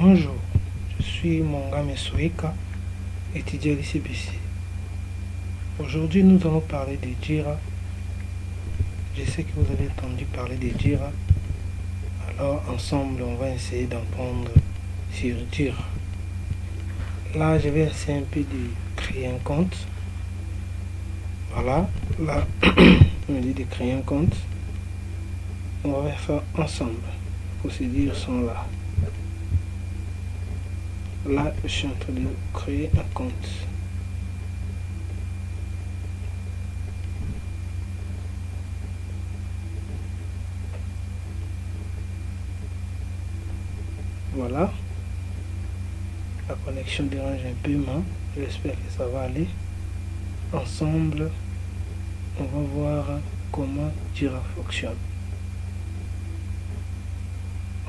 Bonjour, je suis Mongame Soeka, étudiant à l'ICBC. Aujourd'hui, nous allons parler de Jira. Je sais que vous avez entendu parler de Jira. Alors, ensemble, on va essayer d'apprendre sur Jira. Là, je vais essayer un peu de créer un compte. Voilà, là, on me dit de créer un compte. On va faire ça ensemble. Les procédures sont là. Là, je suis en train de créer un compte. Voilà. La connexion dérange un peu, mais j'espère que ça va aller. Ensemble, on va voir comment Jira fonctionne.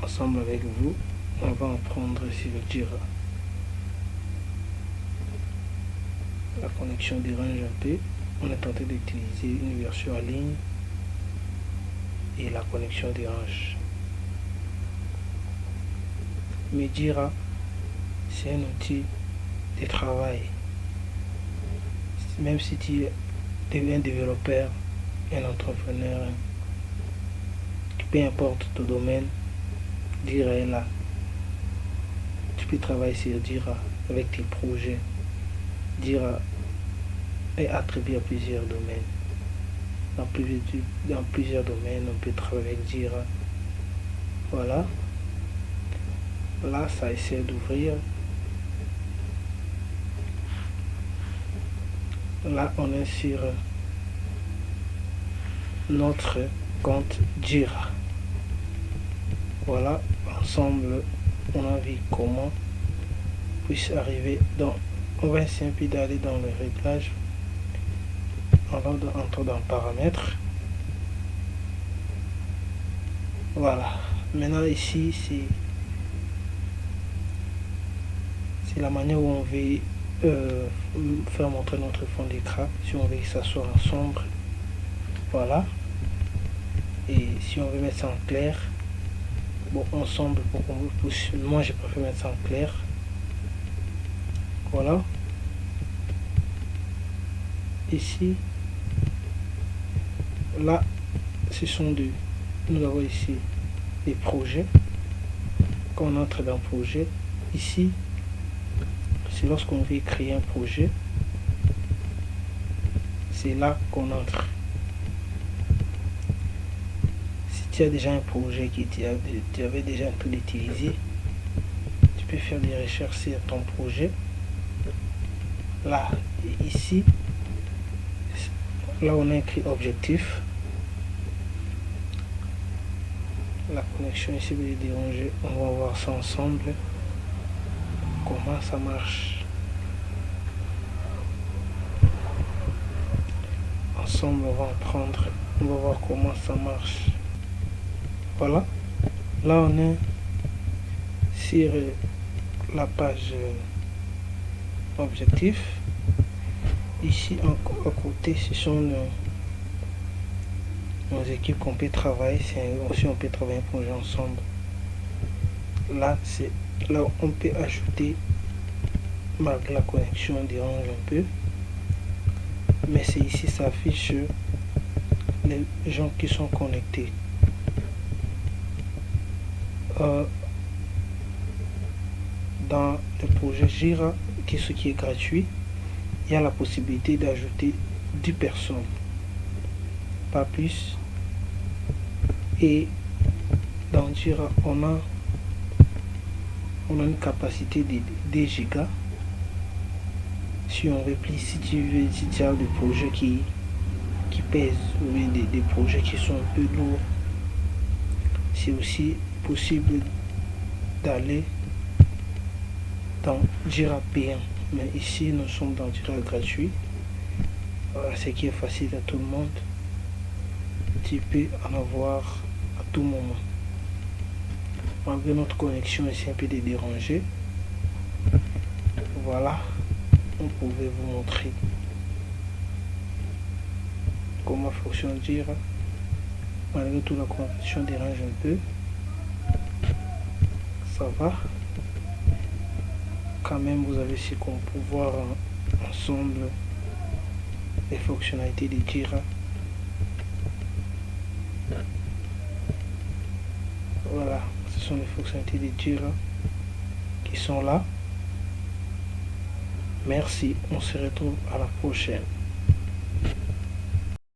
Ensemble avec vous, on va apprendre sur Jira. La connexion dérange un peu. On est tenté d'utiliser une version en ligne et la connexion dérange. Mais Jira, c'est un outil de travail. Même si tu es un développeur, un entrepreneur, peu importe ton domaine, Jira est là. Tu peux travailler sur Jira avec tes projets. Jira est attribué à plusieurs domaines. Dans plusieurs domaines, on peut travailler avec Jira. Voilà. Là, ça essaie d'ouvrir. Là, on est sur notre compte Jira. Voilà, ensemble, on a vu comment puisse arriver dans. On va essayer un peu d'aller dans le réglage. On va entrer dans paramètres. Voilà. Maintenant ici, c'est la manière où on veut faire montrer notre fond d'écran. Si on veut que ça soit en sombre, voilà. Et si on veut mettre ça en clair, bon, ensemble pour qu'on vous pousse. Moi, je préfère mettre ça en clair. Voilà. Ici, là, ce sont deux. Nous avons ici des projets. Quand on entre dans le projet, ici, c'est lorsqu'on veut créer un projet. C'est là qu'on entre. Si tu as déjà un projet que tu avais déjà un peu utilisé, tu peux faire des recherches sur ton projet. Là, ici, là on a écrit objectif. La connexion ici va déranger. On va voir ça ensemble. Comment ça marche. Ensemble, on va apprendre. On va voir comment ça marche. Voilà. Là, on est sur la page objectif. Ici, à côté, ce sont nos équipes qu'on peut travailler. C'est aussi on peut travailler un projet ensemble. Là, c'est là où on peut ajouter, malgré la connexion dérange un peu, mais c'est ici ça affiche les gens qui sont connectés. Dans le projet Jira, ce qui est gratuit, il y a la possibilité d'ajouter 10 personnes, pas plus. Et dans Jira, on a une capacité de 2 gigas. Si on veut plus, si tu as des projets qui pèsent, ou bien des projets qui sont un peu lourds, c'est aussi possible d'aller dans Jira payant. Mais ici, nous sommes dans Jira gratuit. Voilà, ce qui est facile à tout le monde. Tu peux en avoir à tout moment. Malgré notre connexion ici un peu de déranger. Voilà, on pouvait vous montrer comment fonctionne Jira. Malgré tout, la connexion dérange un peu. Ça va. quand même vous avez su qu'on peut voir ensemble les fonctionnalités de Jira. Voilà, ce sont les fonctionnalités de Jira qui sont là. Merci, on se retrouve à la prochaine.